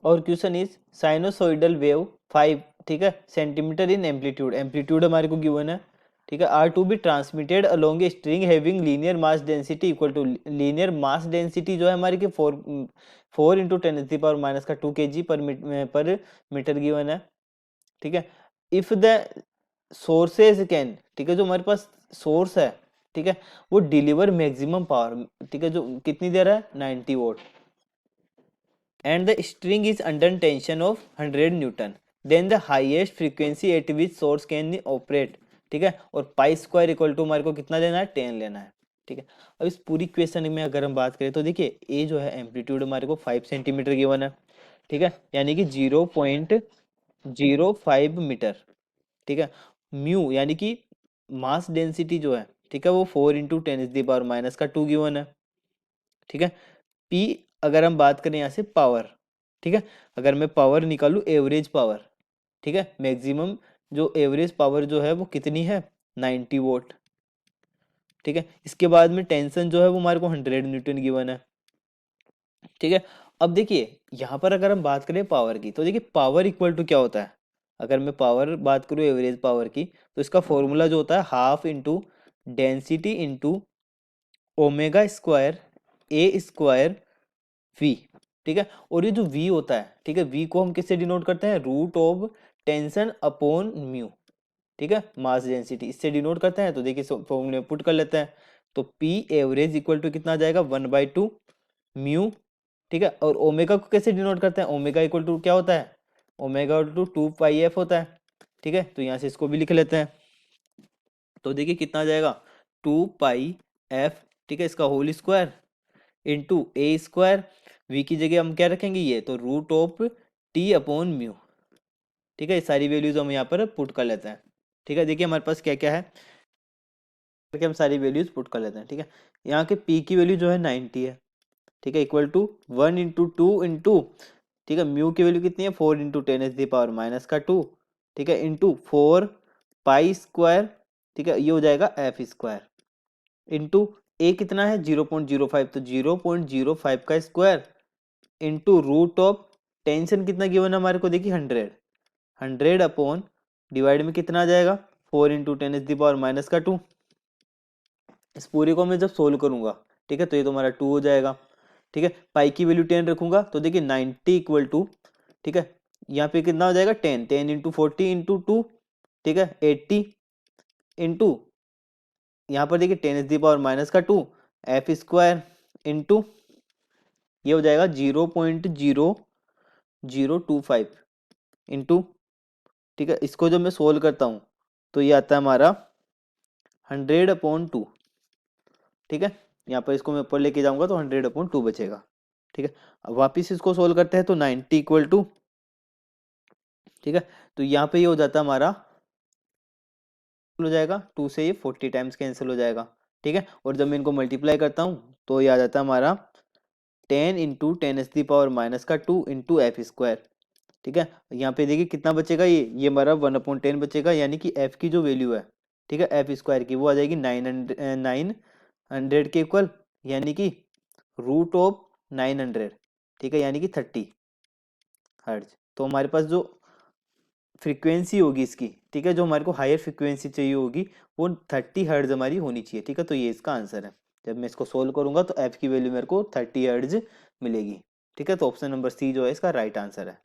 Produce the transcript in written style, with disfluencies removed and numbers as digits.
और question is sinusoidal wave 5, ठीक है, सेंटीमीटर इन एम्पलीट्यूड, एम्पलीट्यूड हमारे को गिवन है, ठीक है, are to be transmitted along a string having linear mass density equal to, linear mass density जो है हमारी की 4 into 10⁻⁻² kg per metre given है, ठीक है। इफ द सोर्सेज कैन, ठीक है, जो हमारे पास सोर्स है, ठीक है, वो डिलीवर मैक्सिमम पावर, ठीक है, जो कितनी दे रहा है 90 volt, and the string is under tension of 100 newton, then the highest frequency at which source can operate, ठीक है, और पाई स्क्वायर इक्वल टू हमारे को कितना लेना है 10 लेना है, ठीक है। अब इस पूरी क्वेश्चन में अगर हम बात करें तो देखिए ए जो है एम्पलीट्यूड हमारे को 5 सेंटीमीटर गिवन है, ठीक है, यानी कि 0.05 मीटर, ठीक है। म्यू यानी कि मास डेंसिटी जो है, ठीक है, वो 4 × 10⁻² गिवन है, ठीक है। पी अगर हम बात करें यहाँ से पावर, ठीक है, अगर मैं पावर निकालूं एवरेज पावर, ठीक है, मैक्सिमम जो एवरेज पावर जो है वो कितनी है 90 वोल्ट, ठीक है। इसके बाद में टेंशन जो है वो हमारे को 100 न्यूटन गिवन है, ठीक है। अब देखिए यहाँ पर अगर हम बात करें पावर की तो देखिए पावर इक्वल टू क्या होता है, अगर मैं पावर बात करूँ एवरेज पावर की तो इसका फॉर्मूला जो होता है half into density into omega square A square V, ठीक है। और ये जो वी होता है, ठीक है, वी को हम किससे डिनोट करते हैं, root of tension upon mu, ठीक है, मास डेंसिटी, इससे डिनोट करते हैं। तो देखिए फॉर्मूले में पुट कर लेते हैं, तो पी एवरेज इक्वल टू कितना आ जाएगा 1/2 म्यू, ठीक है। और ओमेगा को कैसे डिनोट करते हैं, ओमेगा इक्वल टू क्या होता है, ओमेगा टू 2πf होता है, ठीक है। तो यहाँ से इसको भी लिख लेते हैं, तो देखिए कितना आ जाएगा 2πf, ठीक है, इसका whole square into A square, V की जगह हम क्या रखेंगे ये तो root of T upon mu, ठीक है। ये सारी वैल्यूज हम यहाँ पर पुट कर लेते हैं, ठीक है। देखिए हमारे पास क्या क्या है करके हम सारी वैल्यूज पुट कर लेते हैं, ठीक है। यहाँ के पी की वैल्यू जो है 90 है, ठीक है, इक्वल टू 1 × 2 ठीक है, म्यू की वैल्यू कितनी है 4 × 10⁻², ठीक है, इंटू 4 पाई स्क्वायर, ठीक है, ये हो जाएगा एफ स्क्वायर इंटू ए कितना है 0.05, तो 0.05 का square into root of tension कितना गिवन है हमारे को देखिए 100 अपॉन डिवाइड में कितना आ जाएगा 4 × 10⁻²। इस पूरे को मैं जब सोल्व करूंगा, ठीक है, तो ये तो हमारा 2 हो जाएगा, ठीक है। पाई की वैल्यू 10 रखूंगा तो देखिए 90 इक्वल टू, ठीक है, यहाँ पे कितना हो जाएगा 10 इंटू 40 इंटू 2, ठीक है, 80 इंटू यहाँ पर देखिए 10⁻², एफ स्क्वायर इंटू ये हो जाएगा 0.0025 इंटू, ठीक है, इसको जब मैं सोल्व करता हूँ तो ये आता है हमारा 100/2, ठीक है। यहाँ पर इसको मैं ऊपर लेके जाऊंगा तो 100/2 बचेगा, ठीक है। अब वापिस इसको सोल्व करते हैं तो 90 इक्वल टू, ठीक है, तो यहाँ पे ये हो जाता है हमारा हो जाएगा 2 से ये 40 टाइम्स कैंसिल हो जाएगा, ठीक है। और जब मैं इनको मल्टीप्लाई करता हूँ तो ये आ जाता है हमारा 10 × 10⁻² इंटू एफ स्क्वायर, ठीक है। यहाँ पे देखिए कितना बचेगा ये हमारा 1/10 बचेगा, यानी कि एफ की जो वैल्यू है, ठीक है, एफ स्क्वायर की वो आ जाएगी 900 के इक्वल, यानी कि रूट ऑफ 900, ठीक है, यानी कि 30 हर्ट्ज। तो हमारे पास जो फ्रीक्वेंसी होगी इसकी, ठीक है, जो हमारे को हायर फ्रीक्वेंसी चाहिए होगी वो 30 हर्ट्ज हमारी होनी चाहिए, ठीक है। तो ये इसका आंसर है। जब मैं इसको सोल्व करूंगा तो एफ की वैल्यू मेरे को 30 हर्ट्ज मिलेगी, ठीक है। तो ऑप्शन नंबर सी जो है इसका राइट आंसर है।